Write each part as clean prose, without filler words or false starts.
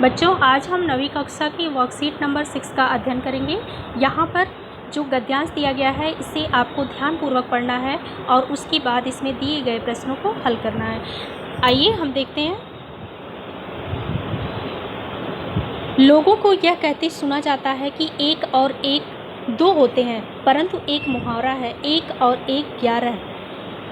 बच्चों, आज हम 9वीं कक्षा की वर्कशीट नंबर 6 का अध्ययन करेंगे। यहाँ पर जो गद्यांश दिया गया है इसे आपको ध्यानपूर्वक पढ़ना है और उसके बाद इसमें दिए गए प्रश्नों को हल करना है। आइए हम देखते हैं। लोगों को यह कहते सुना जाता है कि एक और एक दो होते हैं, परंतु एक मुहावरा है, एक और एक 11।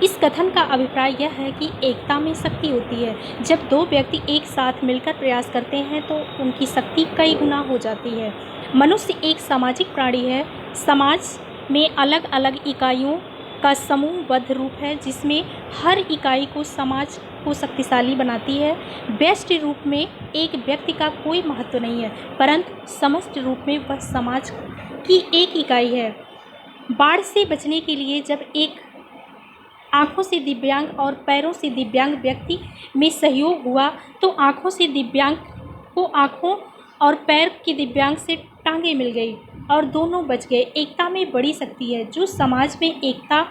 इस कथन का अभिप्राय यह है कि एकता में शक्ति होती है। जब दो व्यक्ति एक साथ मिलकर प्रयास करते हैं तो उनकी शक्ति कई गुना हो जाती है। मनुष्य एक सामाजिक प्राणी है। समाज में अलग अलग इकाइयों का समूहबद्ध रूप है जिसमें हर इकाई को समाज को शक्तिशाली बनाती है। व्यष्टि रूप में एक व्यक्ति का कोई महत्व नहीं है, परंतु समष्टि रूप में वह समाज की एक इकाई है। बाढ़ से बचने के लिए जब एक आँखों से दिव्यांग और पैरों से दिव्यांग व्यक्ति में सहयोग हुआ तो आँखों से दिव्यांग को आँखों और पैर के दिव्यांग से टांगें मिल गई और दोनों बच गए। एकता में बड़ी शक्ति है। जो समाज में एकता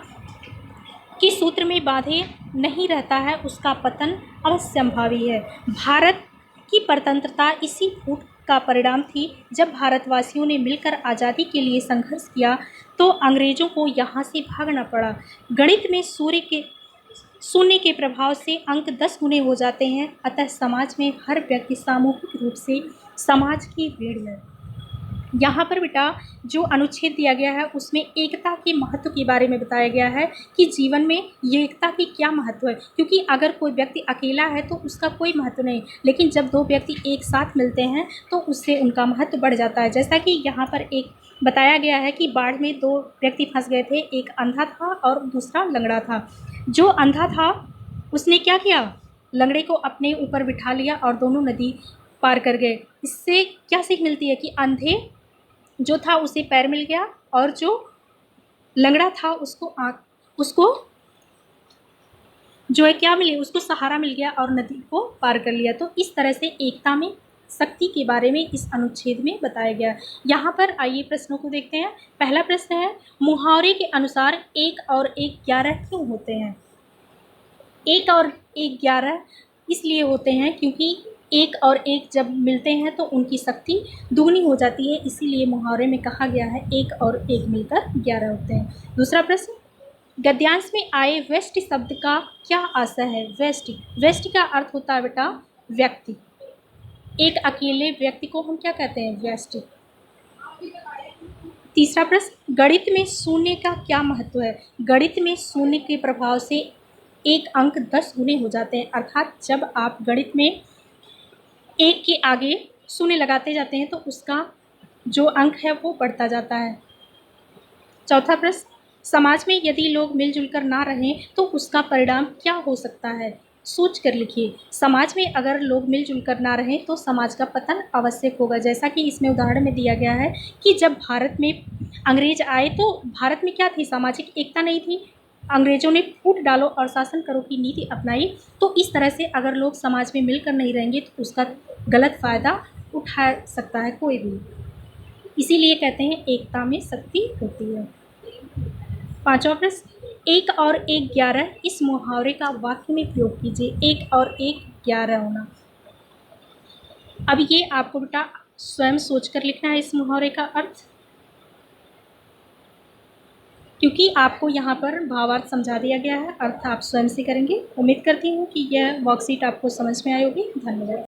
के सूत्र में बांधे नहीं रहता है उसका पतन अवश्यंभावी है। भारत की स्वतंत्रता इसी फूट का परिणाम थी। जब भारतवासियों ने मिलकर आज़ादी के लिए संघर्ष किया तो अंग्रेज़ों को यहाँ से भागना पड़ा। गणित में शून्य के प्रभाव से अंक 10 गुने हो जाते हैं, अतः समाज में हर व्यक्ति सामूहिक रूप से समाज की रीढ़ है। यहाँ पर बेटा जो अनुच्छेद दिया गया है उसमें एकता के महत्व के बारे में बताया गया है कि जीवन में ये एकता की क्या महत्व है, क्योंकि अगर कोई व्यक्ति अकेला है तो उसका कोई महत्व नहीं, लेकिन जब दो व्यक्ति एक साथ मिलते हैं तो उससे उनका महत्व बढ़ जाता है। जैसा कि यहाँ पर एक बताया गया है कि बाढ़ में दो व्यक्ति फंस गए थे, एक अंधा था और दूसरा लंगड़ा था। जो अंधा था उसने क्या किया, लंगड़े को अपने ऊपर बिठा लिया और दोनों नदी पार कर गए। इससे क्या सीख मिलती है कि अंधे जो था उसे पैर मिल गया और जो लंगड़ा था उसको जो है क्या मिली, उसको सहारा मिल गया और नदी को पार कर लिया। तो इस तरह से एकता में शक्ति के बारे में इस अनुच्छेद में बताया गया। यहाँ पर आइए प्रश्नों को देखते हैं। पहला प्रश्न है, मुहावरे के अनुसार एक और एक 11 क्यों होते हैं? एक और एक 11 इसलिए होते हैं क्योंकि एक और एक जब मिलते हैं तो उनकी शक्ति दुगनी हो जाती है, इसीलिए मुहावरे में कहा गया है एक और एक मिलकर 11 होते हैं। दूसरा प्रश्न, गद्यांश में आए व्यष्टि शब्द का क्या आशय है? व्यष्टि का अर्थ होता है बेटा व्यक्ति। एक अकेले व्यक्ति को हम क्या कहते हैं? व्यष्टि। तीसरा प्रश्न, गणित में शून्य का क्या महत्व है? गणित में शून्य के प्रभाव से एक अंक 10 गुने हो जाते हैं, अर्थात जब आप गणित में एक के आगे शून्य लगाते जाते हैं तो उसका जो अंक है वो बढ़ता जाता है। चौथा प्रश्न, समाज में यदि लोग मिलजुल कर ना रहें तो उसका परिणाम क्या हो सकता है? सोच कर लिखिए। समाज में अगर लोग मिलजुल कर ना रहें तो समाज का पतन आवश्यक होगा। जैसा कि इसमें उदाहरण में दिया गया है कि जब भारत में अंग्रेज आए तो भारत में क्या थी, सामाजिक एकता नहीं थी। अंग्रेजों ने फूट डालो और शासन करो की नीति अपनाई। तो इस तरह से अगर लोग समाज में मिलकर नहीं रहेंगे तो उसका गलत फ़ायदा उठा सकता है कोई भी। इसीलिए कहते हैं एकता में शक्ति होती है। पांचवा प्रश्न, एक और एक 11 इस मुहावरे का वाक्य में प्रयोग कीजिए। एक और एक 11 होना। अब ये आपको बेटा स्वयं सोचकर लिखना है इस मुहावरे का अर्थ, क्योंकि आपको यहाँ पर भावार्थ समझा दिया गया है, अर्थ आप स्वयं से करेंगे। उम्मीद करती हूँ कि यह वर्कशीट आपको समझ में आई होगी। धन्यवाद।